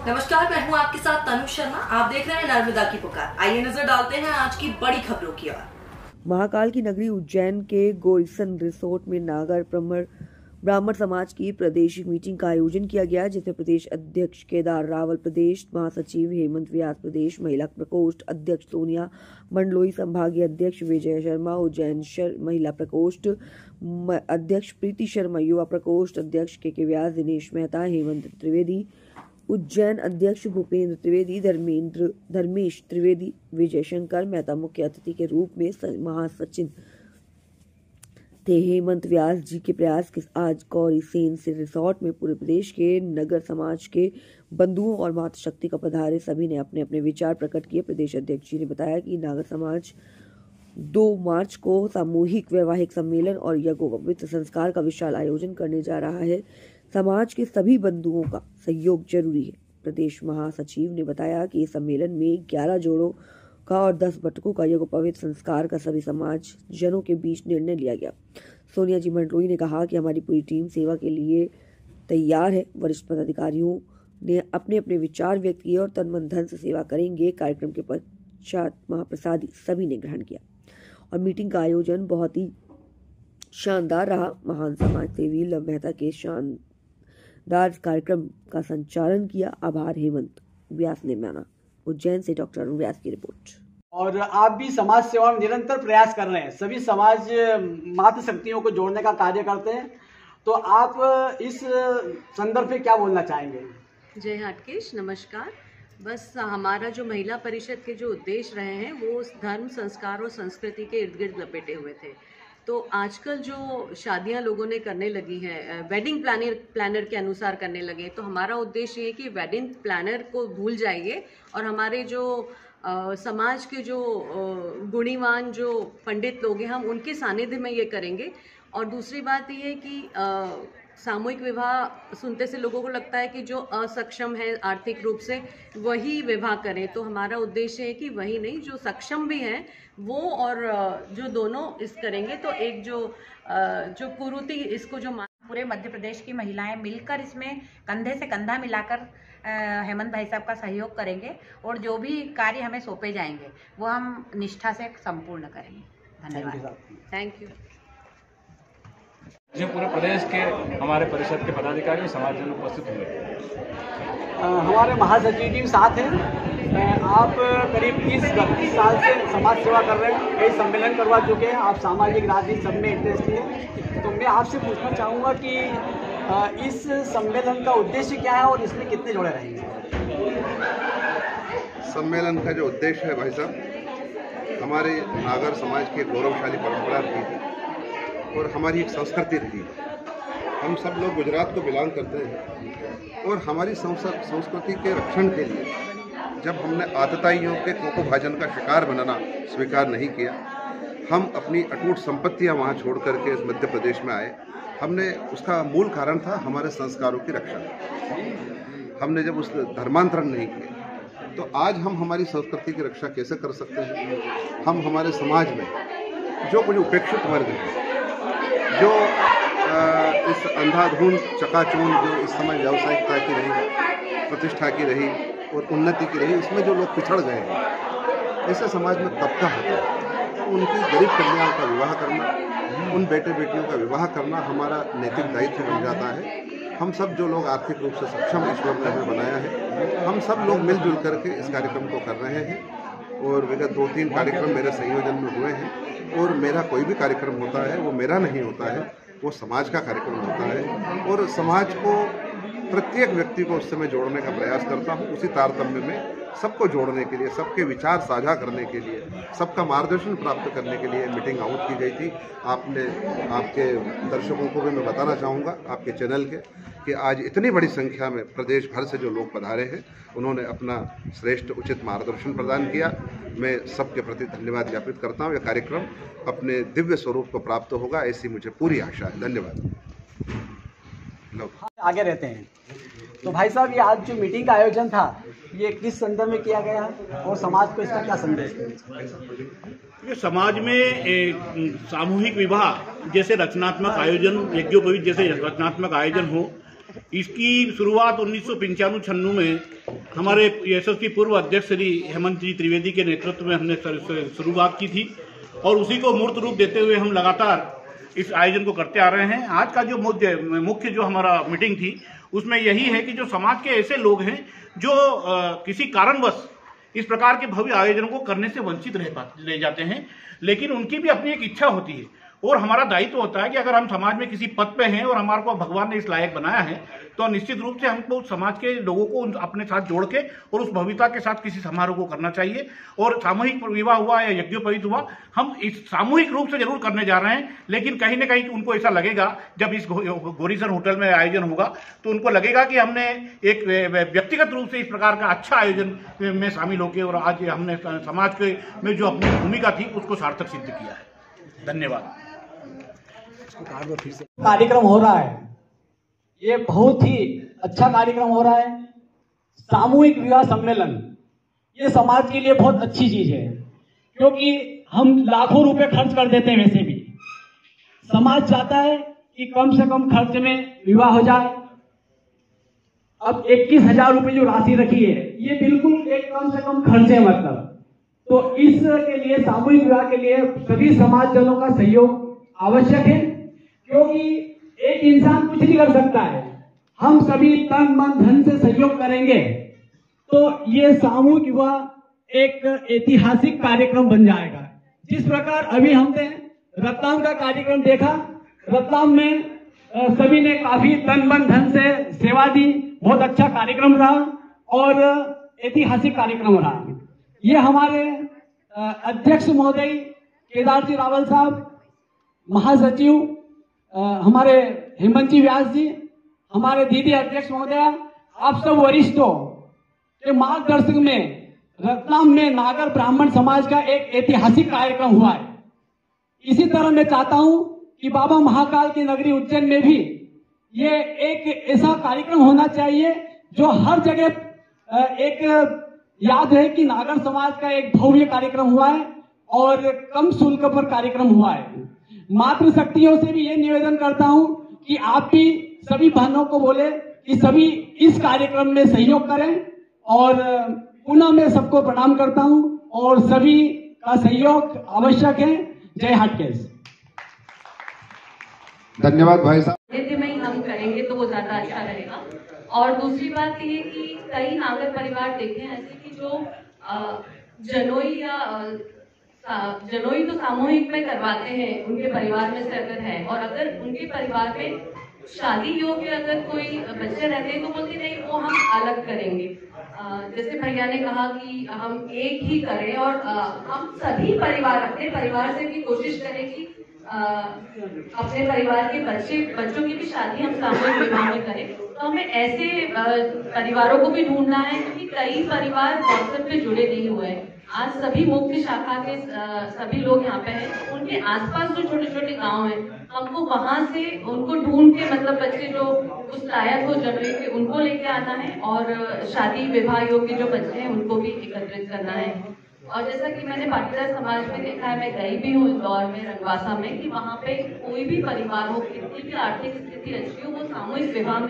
नमस्कार, मैं हूं आपके साथ तनु शर्मा। आप देख रहे हैं नर्मदा की पुकार। आइए नजर डालते हैं आज की बड़ी खबरों की ओर। महाकाल की नगरी उज्जैन के गोल्सन रिसोर्ट में नागर ब्राह्मण समाज की प्रादेशिक मीटिंग का आयोजन किया गया, जिसमें प्रदेश अध्यक्ष केदार रावल, प्रदेश महासचिव हेमंत व्यास, प्रदेश महिला प्रकोष्ठ अध्यक्ष सोनिया मंडलोई, संभागीय अध्यक्ष विजय शर्मा, उज्जैन महिला प्रकोष्ठ अध्यक्ष प्रीति शर्मा, युवा प्रकोष्ठ अध्यक्ष के व्यास, दिनेश मेहता, हेमंत त्रिवेदी, उज्जैन अध्यक्ष भूपेंद्र त्रिवेदी, धर्मेश त्रिवेदी, विजय शंकर मेहता मुख्य अतिथि के रूप में महासचिव थे। हेमंत व्यास जी के प्रयास के आज गौरी सेन से रिसोर्ट में पूरे प्रदेश के नगर समाज के बंधुओं और मातृशक्ति का पधारे सभी ने अपने अपने विचार प्रकट किए। प्रदेश अध्यक्ष जी ने बताया कि नागर समाज 2 मार्च को सामूहिक वैवाहिक सम्मेलन और यज्ञोपवीत संस्कार का विशाल आयोजन करने जा रहा है। समाज के सभी बंधुओं का सहयोग जरूरी है। प्रदेश महासचिव ने बताया कि इस सम्मेलन में 11 जोड़ों का और 10 बटकों का यज्ञोपवीत संस्कार का सभी समाज जनों के बीच निर्णय लिया गया। सोनिया जी मंडलोई ने कहा कि हमारी पूरी टीम सेवा के लिए तैयार है। वरिष्ठ पदाधिकारियों ने अपने अपने विचार व्यक्त किए और तन मन धन से सेवा करेंगे। कार्यक्रम के पश्चात महाप्रसादी सभी ने ग्रहण किया और मीटिंग का आयोजन बहुत ही शानदार रहा। महान समाज सेवी लव मेहता के शानदार कार्यक्रम का संचालन किया। आभार हेमंत व्यास ने माना। उज्जैन से डॉक्टर अरुण व्यास की रिपोर्ट। और आप भी समाज सेवा में निरंतर प्रयास कर रहे हैं, सभी समाज मातृ शक्तियों को जोड़ने का कार्य करते हैं, तो आप इस संदर्भ में क्या बोलना चाहेंगे? जय हाटकेश, नमस्कार। बस हमारा जो महिला परिषद के जो उद्देश्य रहे हैं वो धर्म, संस्कार और संस्कृति के इर्द गिर्द लपेटे हुए थे। तो आजकल जो शादियां लोगों ने करने लगी हैं, वेडिंग प्लानर के अनुसार करने लगे, तो हमारा उद्देश्य ये कि वेडिंग प्लानर को भूल जाइए और हमारे जो समाज के जो गुणीवान जो पंडित लोग हैं, हम उनके सानिध्य में ये करेंगे। और दूसरी बात ये है कि सामूहिक विवाह सुनते से लोगों को लगता है कि जो असक्षम है आर्थिक रूप से वही विवाह करें, तो हमारा उद्देश्य है कि वही नहीं, जो सक्षम भी हैं वो और जो दोनों इस करेंगे, तो एक जो कुरीति इसको जो पूरे मध्य प्रदेश की महिलाएं मिलकर इसमें कंधे से कंधा मिलाकर हेमंत भाई साहब का सहयोग करेंगे और जो भी कार्य हमें सौंपे जाएंगे वो हम निष्ठा से संपूर्ण करेंगे। धन्यवाद। Thank you. जो पूरे प्रदेश के हमारे परिषद के पदाधिकारी समाजजन उपस्थित हुए। हमारे महासचिव जी साथ हैं। आप करीब 30-32 साल से समाज सेवा कर रहे हैं, कई सम्मेलन करवा चुके हैं, आप सामाजिक राजनीति सब में इंटरेस्टेड हैं। तो मैं आपसे पूछना चाहूँगा कि इस सम्मेलन का उद्देश्य क्या है और इसमें कितने जोड़े रहेंगे? सम्मेलन का जो उद्देश्य है भाई साहब, हमारे नागर समाज की गौरवशाली परंपरा रही है और हमारी एक संस्कृति रही है। हम सब लोग गुजरात को बिलोंग करते हैं और हमारी संस्कृति के रक्षण के लिए जब हमने आतताइयों के कोकोभाजन का शिकार बनना स्वीकार नहीं किया, हम अपनी अटूट संपत्तियां वहां छोड़ करके इस मध्य प्रदेश में आए। हमने उसका मूल कारण था हमारे संस्कारों की रक्षा। हमने जब उस धर्मांतरण नहीं किया, तो आज हम हमारी संस्कृति की रक्षा कैसे कर सकते हैं? हम हमारे समाज में जो कुछ उपेक्षित वर्ग है, जो इस अंधाधुंध चकाचौंध जो इस समय व्यावसायिकता की रही, प्रतिष्ठा की रही और उन्नति की रही, इसमें जो लोग पिछड़ गए हैं, ऐसे समाज में तबका होता है, तो उनकी गरीब कन्याओं का विवाह करना, उन बेटे बेटियों का विवाह करना हमारा नैतिक दायित्व बन जाता है। हम सब जो लोग आर्थिक रूप से सक्षम ईश्वर ने हमें बनाया है, हम सब लोग मिलजुल करके इस कार्यक्रम को कर रहे हैं। और विगत 2-3 कार्यक्रम मेरे संयोजन में हुए हैं और मेरा कोई भी कार्यक्रम होता है वो मेरा नहीं होता है, वो समाज का कार्यक्रम होता है और समाज को प्रत्येक व्यक्ति को उससे मैं जोड़ने का प्रयास करता हूँ। उसी तारतम्य में सबको जोड़ने के लिए, सबके विचार साझा करने के लिए, सबका मार्गदर्शन प्राप्त करने के लिए मीटिंग आउट की गई थी। आपके दर्शकों को भी मैं बताना चाहूँगा, आपके चैनल के, कि आज इतनी बड़ी संख्या में प्रदेश भर से जो लोग पधारे हैं, उन्होंने अपना श्रेष्ठ उचित मार्गदर्शन प्रदान किया। मैं सबके प्रति धन्यवाद ज्ञापित करता हूँ। यह कार्यक्रम अपने दिव्य स्वरूप को प्राप्त होगा, ऐसी मुझे पूरी आशा है। धन्यवाद। आगे रहते हैं तो भाई साहब, ये आज जो मीटिंग का आयोजन था, ये किस संदर्भ में किया गया है और समाज को इसका क्या संदेश है? समाज में सामूहिक विवाह जैसे रचनात्मक आयोजन, यज्ञोपवीत जैसे रचनात्मक आयोजन हो, इसकी शुरुआत 1995-96 में हमारे यशस्वी पूर्व अध्यक्ष श्री हेमंत जी त्रिवेदी के नेतृत्व में हमने शुरुआत की थी और उसी को मूर्त रूप देते हुए हम लगातार इस आयोजन को करते आ रहे हैं। आज का जो मुख्य जो हमारा मीटिंग थी उसमें यही है कि जो समाज के ऐसे लोग हैं जो किसी कारणवश इस प्रकार के भव्य आयोजनों को करने से वंचित रह जाते हैं, लेकिन उनकी भी अपनी एक इच्छा होती है और हमारा दायित्व होता है कि अगर हम समाज में किसी पद पे हैं और हमारे को भगवान ने इस लायक बनाया है तो निश्चित रूप से हमको समाज के लोगों को अपने साथ जोड़ के और उस भव्यता के साथ किसी समारोह को करना चाहिए। और सामूहिक विवाह हुआ या यज्ञोपवीत हुआ, हम इस सामूहिक रूप से जरूर करने जा रहे हैं, लेकिन कहीं ना कहीं उनको ऐसा लगेगा जब इस गोरीसर होटल में आयोजन होगा तो उनको लगेगा कि हमने एक व्यक्तिगत रूप से इस प्रकार का अच्छा आयोजन में शामिल होकर और आज हमने समाज के में जो अपनी भूमिका थी उसको सार्थक सिद्ध किया है। धन्यवाद। कार्यक्रम हो रहा है, ये बहुत ही अच्छा कार्यक्रम हो रहा है। सामूहिक विवाह सम्मेलन ये समाज के लिए बहुत अच्छी चीज है, क्योंकि हम लाखों रुपए खर्च कर देते हैं। वैसे भी समाज चाहता है कि कम से कम खर्च में विवाह हो जाए। अब 21,000 रुपए जो राशि रखी है ये बिल्कुल एक कम से कम खर्च है, मतलब तो इसके लिए सामूहिक विवाह के लिए सभी समाजजनों का सहयोग आवश्यक है, क्योंकि एक इंसान कुछ नहीं कर सकता है। हम सभी तन मन धन से सहयोग करेंगे तो ये सामूहिक विवाह एक ऐतिहासिक कार्यक्रम बन जाएगा। जिस प्रकार अभी हमने रतलाम का कार्यक्रम देखा, रतलाम में सभी ने काफी तन मन धन से सेवा दी, बहुत अच्छा कार्यक्रम रहा और ऐतिहासिक कार्यक्रम रहा। ये हमारे अध्यक्ष महोदय केदार जी रावल साहब, महासचिव हमारे हेमंत जी व्यास जी, हमारे दीदी अध्यक्ष महोदया, आप सब वरिष्ठों के मार्गदर्शन में रतलाम में नागर ब्राह्मण समाज का एक ऐतिहासिक कार्यक्रम हुआ है। इसी तरह मैं चाहता हूं कि बाबा महाकाल की नगरी उज्जैन में भी ये एक ऐसा कार्यक्रम होना चाहिए जो हर जगह एक याद है कि नागर समाज का एक भव्य कार्यक्रम हुआ है और कम शुल्क पर कार्यक्रम हुआ है। मातृशक्तियों से भी ये निवेदन करता हूं कि आप भी सभी बहनों को बोले कि सभी इस कार्यक्रम में सहयोग करें और पुनः मैं सबको प्रणाम करता हूं और सभी का सहयोग आवश्यक है। जय हाटकेश। धन्यवाद भाई साहब। यदि में हम करेंगे तो वो ज्यादा अच्छा रहेगा। और दूसरी बात ये कि कई नागर परिवार देखे हैं ऐसे कि जो जनोई तो सामूहिक में करवाते हैं उनके परिवार में से अगर है, और अगर उनके परिवार में शादी योग्य अगर कोई बच्चे रहते हैं तो बोलते नहीं वो हम अलग करेंगे। जैसे भैया ने कहा कि हम एक ही करें और हम सभी परिवार अपने परिवार से भी कोशिश करें कि अपने परिवार के बच्चों की भी शादी हम सामूहिक विवाह में करें। तो हमें ऐसे परिवारों को भी ढूंढना है, क्योंकि कई परिवार व्हाट्सएप पे जुड़े नहीं हुए हैं। आज सभी मुख्य शाखा के सभी लोग यहाँ पे हैं, उनके आसपास जो छोटे छोटे गांव हैं, हमको वहां से उनको ढूंढ के मतलब बच्चे जो उस लायक हो जनवरी के उनको लेके आना है और शादी विवाह योग्य जो बच्चे हैं उनको भी एकत्रित करना है। और जैसा कि मैंने पाटीदार समाज में देखा है, मैं गई भी हूँ इंदौर में, रंगवासा में, कि वहाँ पे कोई भी परिवार हो, कितनी भी आर्थिक स्थिति अच्छी हो, वो सामूहिक विवाह में